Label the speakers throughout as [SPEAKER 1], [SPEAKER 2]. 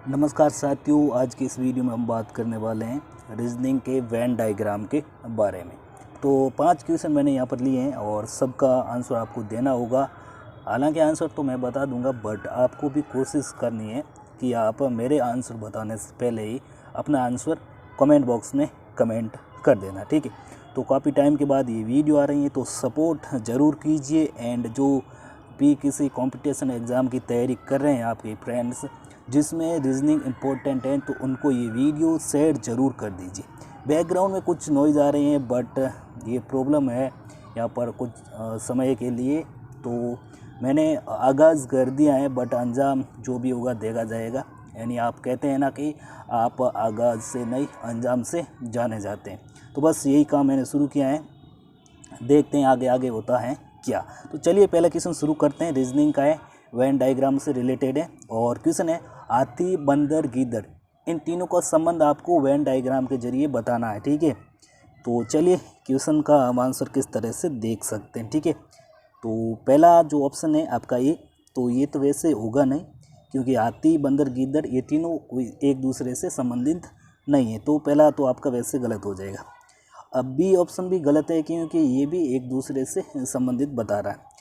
[SPEAKER 1] नमस्कार साथियों, आज की इस वीडियो में हम बात करने वाले हैं रीजनिंग के वेन डायग्राम के बारे में। तो 5 क्वेश्चन मैंने यहाँ पर लिए हैं और सबका आंसर आपको देना होगा। हालांकि आंसर तो मैं बता दूंगा, बट आपको भी कोशिश करनी है कि आप मेरे आंसर बताने से पहले ही अपना आंसर कमेंट बॉक्स में कमेंट कर देना, ठीक है। तो काफ़ी टाइम के बाद ये वीडियो आ रही है, तो सपोर्ट ज़रूर कीजिए। एंड जो भी किसी कंपटीशन एग्ज़ाम की तैयारी कर रहे हैं आपके फ्रेंड्स जिसमें रीजनिंग इम्पोर्टेंट है, तो उनको ये वीडियो शेयर ज़रूर कर दीजिए। बैकग्राउंड में कुछ नॉइज़ आ रही हैं, बट ये प्रॉब्लम है यहाँ पर कुछ समय के लिए। तो मैंने आगाज़ कर दिया है, बट अंजाम जो भी होगा देखा जाएगा। यानी आप कहते हैं ना कि आप आगाज़ से नहीं अंजाम से जाने जाते हैं, तो बस यही काम मैंने शुरू किया है। देखते हैं आगे आगे होता है क्या। तो चलिए पहला क्वेश्चन शुरू करते हैं। रीजनिंग का है, वेन डायग्राम से रिलेटेड है और क्वेश्चन है हाथी, बंदर, गीदड़, इन तीनों का संबंध आपको वेन डायग्राम के जरिए बताना है, ठीक है। तो चलिए क्वेश्चन का हम आंसर किस तरह से देख सकते हैं, ठीक है। तो पहला जो ऑप्शन है आपका ये, तो ये तो वैसे होगा नहीं, क्योंकि हाथी, बंदर, गीदड़ ये तीनों कोई एक दूसरे से संबंधित नहीं है। तो पहला तो आपका वैसे गलत हो जाएगा। अब बी ऑप्शन भी गलत है, क्योंकि ये भी एक दूसरे से संबंधित बता रहा है।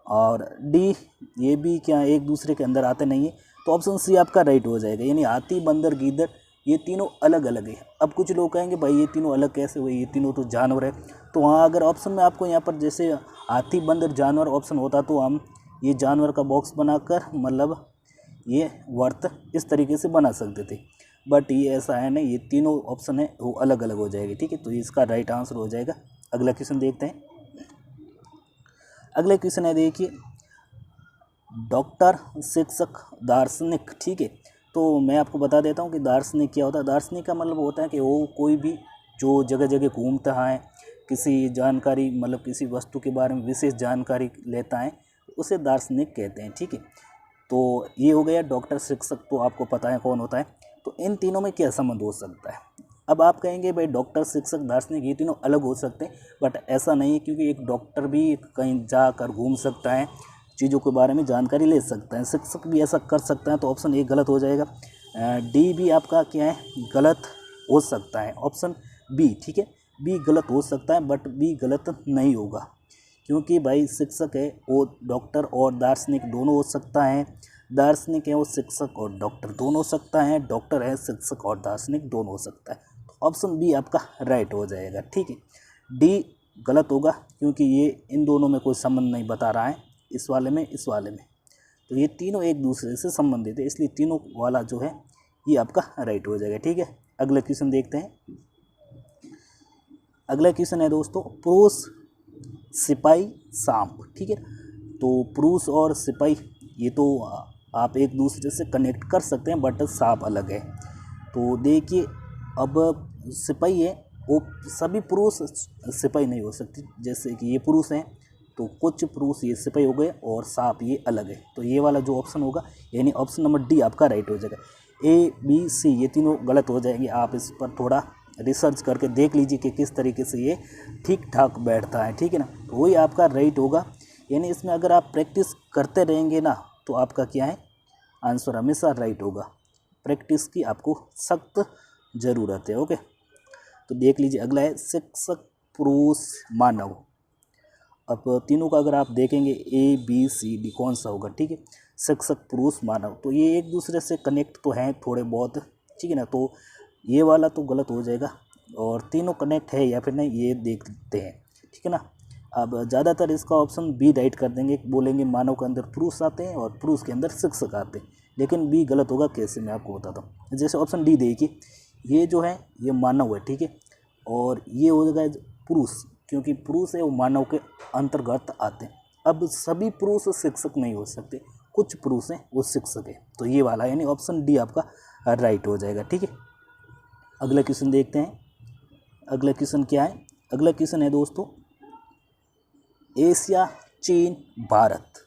[SPEAKER 1] और डी, ये भी क्या एक दूसरे के अंदर आते नहीं है, तो ऑप्शन सी आपका राइट हो जाएगा। यानी हाथी, बंदर, गीदड़ ये तीनों अलग अलग है। अब कुछ लोग कहेंगे भाई ये तीनों अलग कैसे हुए, ये तीनों तो जानवर है। तो हाँ, अगर ऑप्शन में आपको यहाँ पर जैसे हाथी, बंदर, जानवर ऑप्शन होता तो हम ये जानवर का बॉक्स बनाकर मतलब ये वर्त इस तरीके से बना सकते थे, बट ये ऐसा है नहीं, ये तीनों ऑप्शन है वो अलग अलग हो जाएगी, ठीक है। तो इसका राइट आंसर हो जाएगा। अगला क्वेश्चन देखते हैं। अगला क्वेश्चन है, देखिए, डॉक्टर, शिक्षक, दार्शनिक, ठीक है। तो मैं आपको बता देता हूँ कि दार्शनिक क्या होता है। दार्शनिक का मतलब होता है कि वो कोई भी जो जगह जगह घूमता है, किसी जानकारी मतलब किसी वस्तु के बारे में विशेष जानकारी लेता है, उसे दार्शनिक कहते हैं, ठीक है। तो ये हो गया डॉक्टर, शिक्षक, तो आपको पता है कौन होता है। तो इन तीनों में क्या संबंध हो सकता है। अब आप कहेंगे भाई डॉक्टर, शिक्षक, दार्शनिक ये तीनों अलग हो सकते हैं, बट ऐसा नहीं है, क्योंकि एक डॉक्टर भी कहीं जाकर घूम सकता है, चीज़ों के बारे में जानकारी ले सकता है, शिक्षक भी ऐसा कर सकता है। तो ऑप्शन ए गलत हो जाएगा। डी भी आपका क्या है, गलत हो सकता है। ऑप्शन बी, ठीक है, बी गलत हो सकता है, बट बी गलत नहीं होगा, क्योंकि भाई शिक्षक है वो डॉक्टर और दार्शनिक दोनों हो सकता है, दार्शनिक है वो शिक्षक और डॉक्टर दोनों हो सकता है, डॉक्टर है शिक्षक और दार्शनिक दोनों हो सकता है। तो ऑप्शन बी आपका राइट हो जाएगा, ठीक है। डी गलत होगा, क्योंकि ये इन दोनों में कोई संबंध नहीं बता रहा है, इस वाले में इस वाले में। तो ये तीनों एक दूसरे से संबंधित है, इसलिए तीनों वाला जो है ये आपका राइट हो जाएगा, ठीक है। अगला क्वेश्चन देखते हैं। अगला क्वेश्चन है दोस्तों, पुरुष, सिपाही, सांप, ठीक है। तो पुरुष और सिपाही ये तो आप एक दूसरे से कनेक्ट कर सकते हैं, बट सांप अलग है। तो देखिए, अब सिपाही है वो सभी पुरुष सिपाही नहीं हो सकती, जैसे कि ये पुरुष हैं तो कुछ पुरुष ये सिपाही हो गए और सांप ये अलग है। तो ये वाला जो ऑप्शन होगा, यानी ऑप्शन नंबर डी आपका राइट हो जाएगा। ए, बी, सी ये तीनों गलत हो जाएंगे। आप इस पर थोड़ा रिसर्च करके देख लीजिए कि किस तरीके से ये ठीक ठाक बैठता है, ठीक है ना। तो वही आपका राइट होगा। यानी इसमें अगर आप प्रैक्टिस करते रहेंगे ना, तो आपका क्या है, आंसर हमेशा राइट होगा। प्रैक्टिस की आपको सख्त ज़रूरत है, ओके। तो देख लीजिए, अगला है शिक्षक, पुरुष, मानव। अब तीनों का अगर आप देखेंगे ए, बी, सी, डी कौन सा होगा, ठीक है। शिक्षक, पुरुष, मानव, तो ये एक दूसरे से कनेक्ट तो हैं थोड़े बहुत, ठीक है ना। तो ये वाला तो गलत हो जाएगा, और तीनों कनेक्ट है या फिर नहीं ये देखते हैं, ठीक है ना। अब ज़्यादातर इसका ऑप्शन बी राइट कर देंगे, बोलेंगे मानव के अंदर पुरुष आते हैं और पुरुष के अंदर शिक्षक आते हैं, लेकिन बी गलत होगा। कैसे, मैं आपको बताता हूँ। जैसे ऑप्शन डी देखिए, ये जो है ये मानव है, ठीक है, और ये हो जाएगा पुरुष, क्योंकि पुरुष है वो मानव के अंतर्गत आते हैं। अब सभी पुरुष शिक्षक नहीं हो सकते, कुछ पुरुष हैं वो शिक्षक है। तो ये वाला यानी ऑप्शन डी आपका राइट हो जाएगा, ठीक है। अगला क्वेश्चन देखते हैं। अगला क्वेश्चन क्या है। अगला क्वेश्चन है दोस्तों, एशिया, चीन, भारत।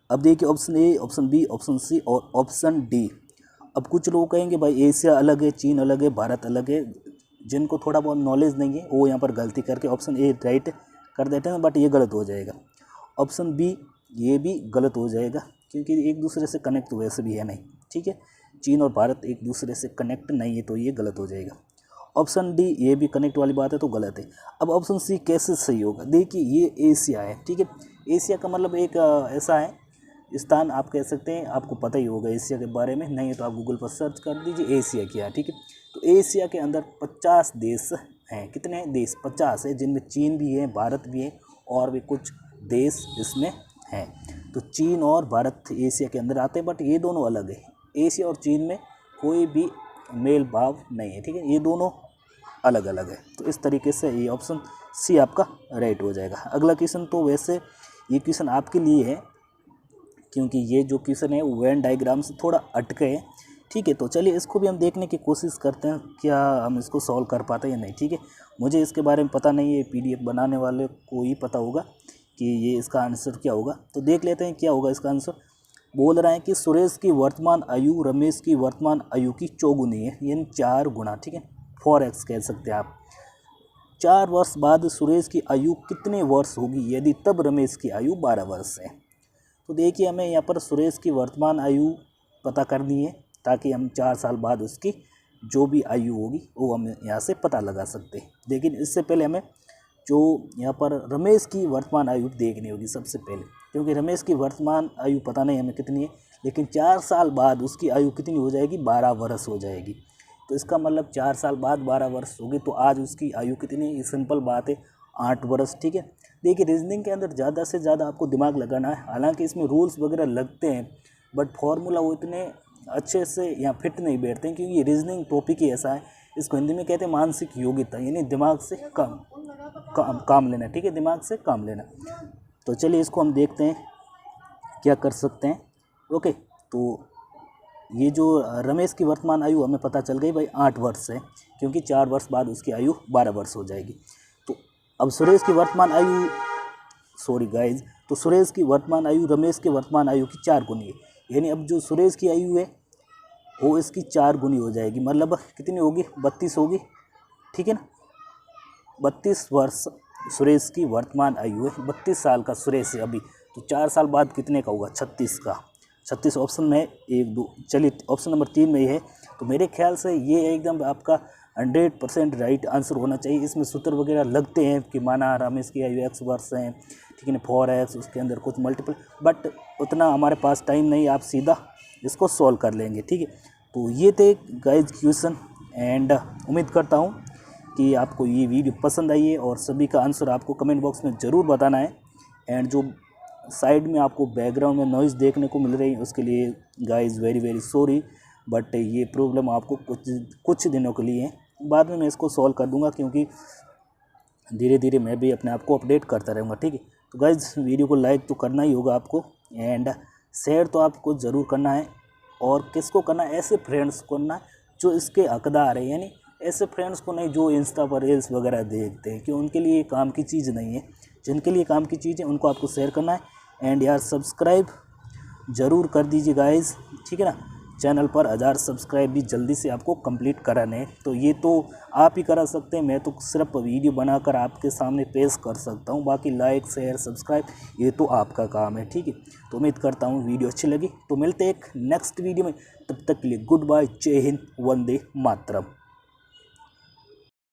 [SPEAKER 1] अब देखिए, option A, option B, option C और ऑप्शन डी। अब कुछ लोग कहेंगे भाई एशिया अलग है, चीन अलग है, भारत अलग है। जिनको थोड़ा बहुत नॉलेज नहीं है वो यहाँ पर गलती करके ऑप्शन ए राइट कर देते हैं, बट ये गलत हो जाएगा। ऑप्शन बी ये भी गलत हो जाएगा, क्योंकि एक दूसरे से कनेक्ट वैसे भी है नहीं, ठीक है। चीन और भारत एक दूसरे से कनेक्ट नहीं है, तो ये गलत हो जाएगा। ऑप्शन डी ये भी कनेक्ट वाली बात है तो गलत है। अब ऑप्शन सी कैसे सही होगा, देखिए ये एशिया है, ठीक है। एशिया का मतलब एक ऐसा है स्थान, आप कह सकते हैं, आपको पता ही होगा एशिया के बारे में, नहीं है तो आप गूगल पर सर्च कर दीजिए एशिया क्या है, ठीक है। तो एशिया के अंदर 50 देश हैं, कितने देश, 50 है, जिनमें चीन भी है, भारत भी है और भी कुछ देश इसमें हैं। तो चीन और भारत एशिया के अंदर आते हैं, बट ये दोनों अलग है। एशिया और चीन में कोई भी मेल भाव नहीं है, ठीक है, ये दोनों अलग अलग है। तो इस तरीके से ये ऑप्शन सी आपका राइट हो जाएगा। अगला क्वेश्चन, तो वैसे ये क्वेश्चन आपके लिए है क्योंकि ये जो क्वेश्चन है वो वेन डायग्राम से थोड़ा अटके है, ठीक है। तो चलिए इसको भी हम देखने की कोशिश करते हैं, क्या हम इसको सॉल्व कर पाते हैं या नहीं, ठीक है। मुझे इसके बारे में पता नहीं है, PDF बनाने वाले को ही पता होगा कि ये इसका आंसर क्या होगा। तो देख लेते हैं क्या होगा इसका आंसर। बोल रहा है कि सुरेश की वर्तमान आयु रमेश की वर्तमान आयु की चौगुनी है, यानी 4 गुना, ठीक है, 4x कह सकते हैं आप। 4 वर्ष बाद सुरेश की आयु कितने वर्ष होगी यदि तब रमेश की आयु 12 वर्ष है। तो देखिए हमें यहाँ पर सुरेश की वर्तमान आयु पता करनी है, ताकि हम 4 साल बाद उसकी जो भी आयु होगी वो हम यहाँ से पता लगा सकते हैं। लेकिन इससे पहले हमें जो यहाँ पर रमेश की वर्तमान आयु देखनी होगी सबसे पहले, क्योंकि रमेश की वर्तमान आयु पता नहीं हमें कितनी है, लेकिन 4 साल बाद उसकी आयु कितनी हो जाएगी, 12 वर्ष हो जाएगी। तो इसका मतलब 4 साल बाद 12 वर्ष होगी, तो आज उसकी आयु कितनी है, ये सिंपल बात है, 8 वर्ष, ठीक है। देखिए रीजनिंग के अंदर ज़्यादा से ज़्यादा आपको दिमाग लगाना है, हालांकि इसमें रूल्स वगैरह लगते हैं, बट फार्मूला वो इतने अच्छे से यहाँ फिट नहीं बैठते हैं, क्योंकि ये रीजनिंग टॉपिक ही ऐसा है। इसको हिंदी में कहते हैं मानसिक योग्यता, यानी दिमाग से काम लेना, ठीक है, दिमाग से काम लेना। तो चलिए इसको हम देखते हैं क्या कर सकते हैं। ओके, तो ये जो रमेश की वर्तमान आयु हमें पता चल गई भाई 8 वर्ष है, क्योंकि 4 वर्ष बाद उसकी आयु 12 वर्ष हो जाएगी। तो अब सुरेश की वर्तमान आयु, सॉरी गाइज, तो सुरेश की वर्तमान आयु रमेश के वर्तमान आयु की 4 गुनी है, यानी अब जो सुरेश की आयु है वो इसकी 4 गुनी हो जाएगी, मतलब कितनी होगी, 32 होगी, ठीक है ना। 32 वर्ष सुरेश की वर्तमान आयु है, 32 साल का सुरेश है अभी, तो 4 साल बाद कितने का होगा, 36 का। 36 ऑप्शन में 1 2, चलिए ऑप्शन नंबर 3 में ही है। तो मेरे ख्याल से ये एकदम आपका 100% राइट आंसर होना चाहिए। इसमें सूत्र वगैरह लगते हैं कि माना रमेश की आयु x वर्ष है, ठीक है ना, 4x, उसके अंदर कुछ मल्टीपल, बट उतना हमारे पास टाइम नहीं, आप सीधा इसको सॉल्व कर लेंगे, ठीक है। तो ये थे गाइज क्वेश्चन, एंड उम्मीद करता हूँ कि आपको ये वीडियो पसंद आई है, और सभी का आंसर आपको कमेंट बॉक्स में ज़रूर बताना है। एंड जो साइड में आपको बैकग्राउंड में नॉइज़ देखने को मिल रही है उसके लिए गाइज वेरी सॉरी, बट ये प्रॉब्लम आपको कुछ दिनों के लिए है, बाद में मैं इसको सॉल्व कर दूंगा, क्योंकि धीरे धीरे मैं भी अपने आप को अपडेट करता रहूँगा, ठीक है। तो गाइज वीडियो को लाइक तो करना ही होगा आपको, एंड शेयर तो आपको ज़रूर करना है। और किसको करना है, ऐसे फ्रेंड्स को करना है जो इसके हकदार है, यानी ऐसे फ्रेंड्स को नहीं जो इंस्टा पर रील्स वगैरह देखते हैं, कि उनके लिए काम की चीज़ नहीं है। जिनके लिए काम की चीज़ है उनको आपको शेयर करना है। एंड यार सब्सक्राइब ज़रूर कर दीजिए गाइज, ठीक है ना। चैनल पर 1000 सब्सक्राइब भी जल्दी से आपको कंप्लीट कराने हैं, तो ये तो आप ही करा सकते हैं, मैं तो सिर्फ वीडियो बनाकर आपके सामने पेश कर सकता हूँ, बाकी लाइक शेयर सब्सक्राइब ये तो आपका काम है, ठीक है। तो उम्मीद करता हूँ वीडियो अच्छी लगी, तो मिलते हैं एक नेक्स्ट वीडियो में, तब तक के लिए गुड बाय, जय हिंद, वंदे मातरम।